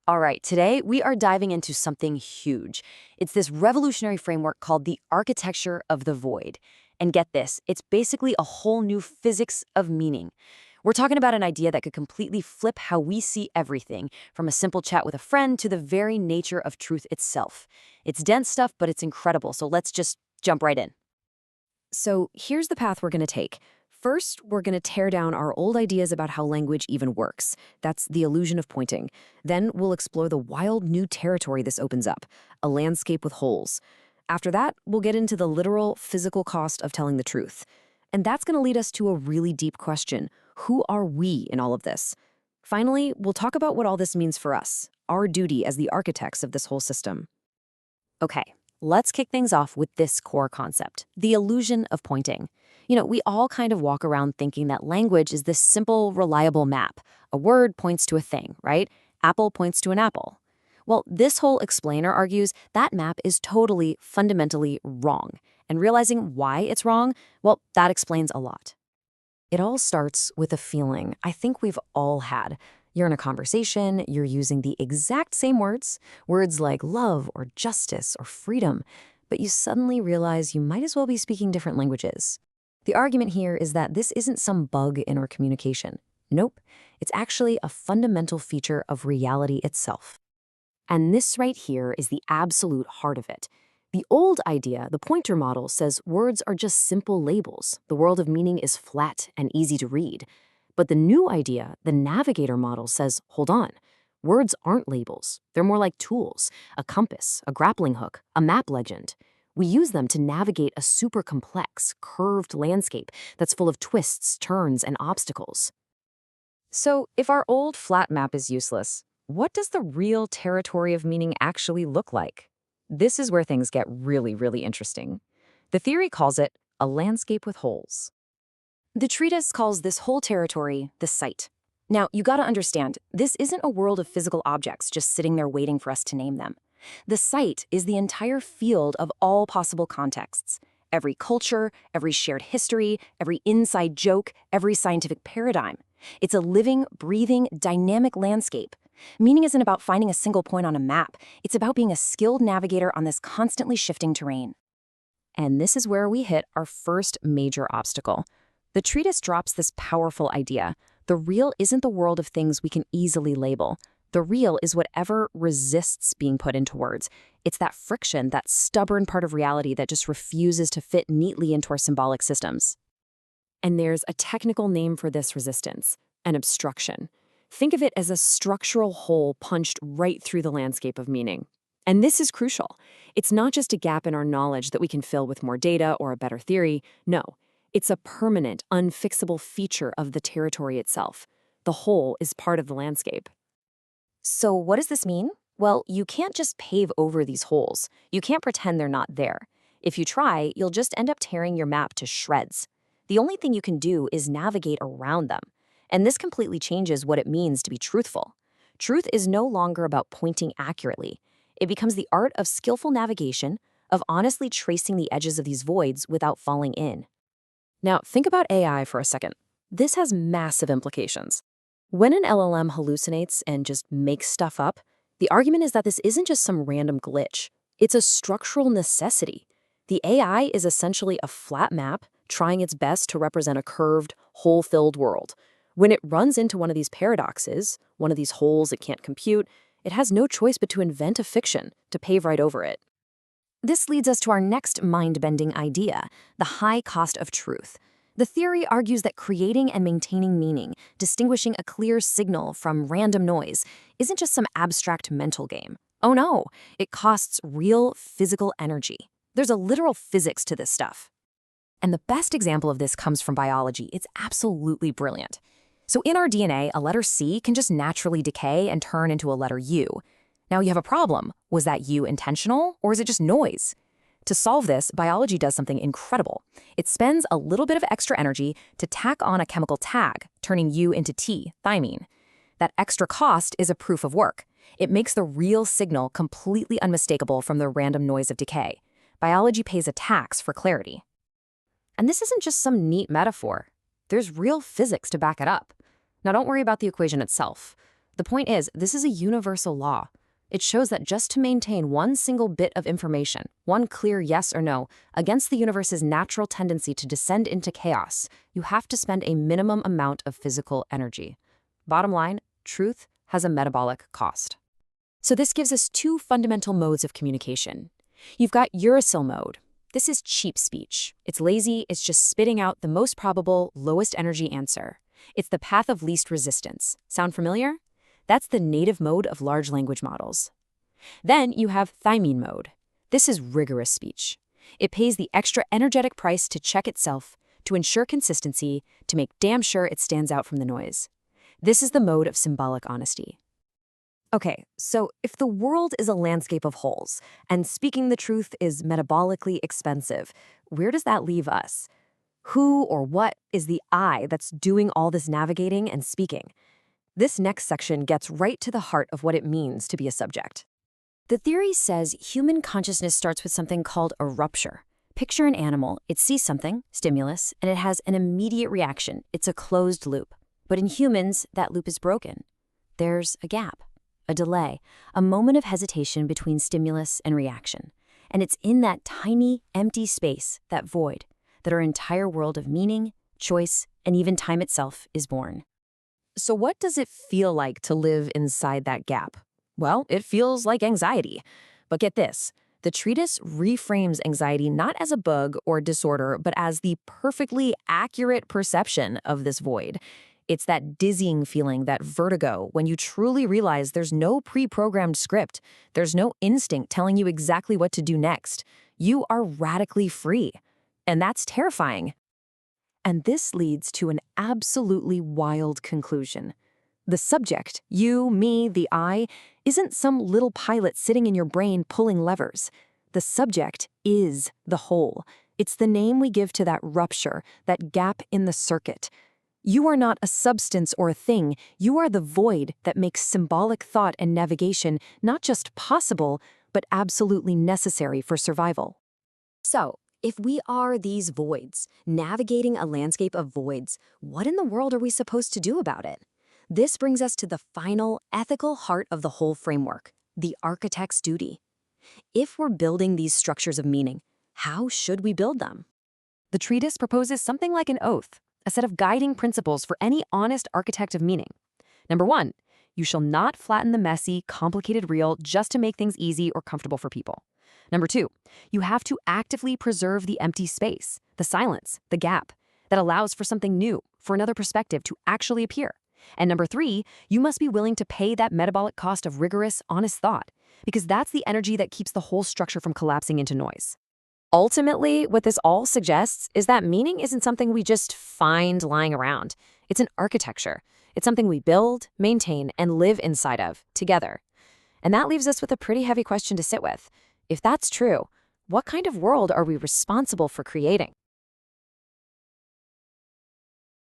All right, today we are diving into something huge. It's this revolutionary framework called the architecture of the void. And get this, it's basically a whole new physics of meaning. We're talking about an idea that could completely flip how we see everything, from a simple chat with a friend to the very nature of truth itself. It's dense stuff, but it's incredible, so let's just jump right in. So here's the path we're going to take. First, we're going to tear down our old ideas about how language even works. That's the illusion of pointing. Then we'll explore the wild new territory this opens up, a landscape with holes. After that, we'll get into the literal, physical cost of telling the truth. And that's going to lead us to a really deep question. Who are we in all of this? Finally, we'll talk about what all this means for us, our duty as the architects of this whole system. Okay, let's kick things off with this core concept, the illusion of pointing. We all kind of walk around thinking that language is this simple, reliable map. A word points to a thing, right? Apple points to an apple. Well, this whole explainer argues that map is totally, fundamentally wrong. And realizing why it's wrong, well, that explains a lot. It all starts with a feeling I think we've all had. You're in a conversation, you're using the exact same words like love or justice or freedom, but you suddenly realize you might as well be speaking different languages. The argument here is that this isn't some bug in our communication. Nope, it's actually a fundamental feature of reality itself. And this right here is the absolute heart of it. The old idea, the pointer model, says words are just simple labels. The world of meaning is flat and easy to read. But the new idea, the navigator model, says, hold on. Words aren't labels. They're more like tools, a compass, a grappling hook, a map legend. We use them to navigate a super complex, curved landscape that's full of twists, turns, and obstacles. So, if our old flat map is useless, what does the real territory of meaning actually look like? This is where things get really, really interesting. The theory calls it a landscape with holes. The treatise calls this whole territory the site. Now, you gotta understand, this isn't a world of physical objects just sitting there waiting for us to name them. The site is the entire field of all possible contexts. Every culture, every shared history, every inside joke, every scientific paradigm. It's a living, breathing, dynamic landscape. Meaning isn't about finding a single point on a map. It's about being a skilled navigator on this constantly shifting terrain. And this is where we hit our first major obstacle. The treatise drops this powerful idea. The real isn't the world of things we can easily label. The real is whatever resists being put into words. It's that friction, that stubborn part of reality that just refuses to fit neatly into our symbolic systems. And there's a technical name for this resistance, an obstruction. Think of it as a structural hole punched right through the landscape of meaning. And this is crucial. It's not just a gap in our knowledge that we can fill with more data or a better theory. No, it's a permanent, unfixable feature of the territory itself. The hole is part of the landscape. So what does this mean? Well, you can't just pave over these holes. You can't pretend they're not there. If you try, you'll just end up tearing your map to shreds. The only thing you can do is navigate around them. And this completely changes what it means to be truthful. Truth is no longer about pointing accurately. It becomes the art of skillful navigation, of honestly tracing the edges of these voids without falling in. Now, think about AI for a second. This has massive implications. When an LLM hallucinates and just makes stuff up, the argument is that this isn't just some random glitch. It's a structural necessity. The AI is essentially a flat map trying its best to represent a curved, hole-filled world. When it runs into one of these paradoxes, one of these holes it can't compute, it has no choice but to invent a fiction to pave right over it. This leads us to our next mind-bending idea, the high cost of truth. The theory argues that creating and maintaining meaning, distinguishing a clear signal from random noise, isn't just some abstract mental game. Oh no, it costs real physical energy. There's a literal physics to this stuff. And the best example of this comes from biology. It's absolutely brilliant. So in our DNA, a letter C can just naturally decay and turn into a letter U. Now you have a problem. Was that U intentional, or is it just noise? To solve this, biology does something incredible. It spends a little bit of extra energy to tack on a chemical tag, turning U into T, thymine. That extra cost is a proof of work. It makes the real signal completely unmistakable from the random noise of decay. Biology pays a tax for clarity. And this isn't just some neat metaphor. There's real physics to back it up. Now don't worry about the equation itself. The point is, this is a universal law. It shows that just to maintain one single bit of information, one clear yes or no, against the universe's natural tendency to descend into chaos, you have to spend a minimum amount of physical energy. Bottom line, truth has a metabolic cost. So this gives us two fundamental modes of communication. You've got uracil mode. This is cheap speech. It's lazy, it's just spitting out the most probable, lowest energy answer. It's the path of least resistance. Sound familiar? That's the native mode of large language models. Then you have thymine mode. This is rigorous speech. It pays the extra energetic price to check itself, to ensure consistency, to make damn sure it stands out from the noise. This is the mode of symbolic honesty. Okay, so if the world is a landscape of holes, and speaking the truth is metabolically expensive, where does that leave us? Who or what is the I that's doing all this navigating and speaking? This next section gets right to the heart of what it means to be a subject. The theory says human consciousness starts with something called a rupture. Picture an animal. It sees something, stimulus, and it has an immediate reaction. It's a closed loop. But in humans, that loop is broken. There's a gap, a delay, a moment of hesitation between stimulus and reaction. And it's in that tiny, empty space, that void, that our entire world of meaning, choice, and even time itself is born. So what does it feel like to live inside that gap? Well, it feels like anxiety. But get this, the treatise reframes anxiety not as a bug or disorder, but as the perfectly accurate perception of this void. It's that dizzying feeling, that vertigo, when you truly realize there's no pre-programmed script. There's no instinct telling you exactly what to do next. You are radically free. And that's terrifying. And this leads to an absolutely wild conclusion. The subject, you, me, the I, isn't some little pilot sitting in your brain pulling levers. The subject is the whole. It's the name we give to that rupture, that gap in the circuit. You are not a substance or a thing. You are the void that makes symbolic thought and navigation not just possible, but absolutely necessary for survival. So, if we are these voids, navigating a landscape of voids, what in the world are we supposed to do about it? This brings us to the final ethical heart of the whole framework, the architect's duty. If we're building these structures of meaning, how should we build them? The treatise proposes something like an oath, a set of guiding principles for any honest architect of meaning. Number 1, you shall not flatten the messy, complicated real just to make things easy or comfortable for people. Number 2, you have to actively preserve the empty space, the silence, the gap, that allows for something new, for another perspective to actually appear. And number 3, you must be willing to pay that metabolic cost of rigorous, honest thought, because that's the energy that keeps the whole structure from collapsing into noise. Ultimately, what this all suggests is that meaning isn't something we just find lying around. It's an architecture. It's something we build, maintain, and live inside of, together. And that leaves us with a pretty heavy question to sit with. If that's true, what kind of world are we responsible for creating?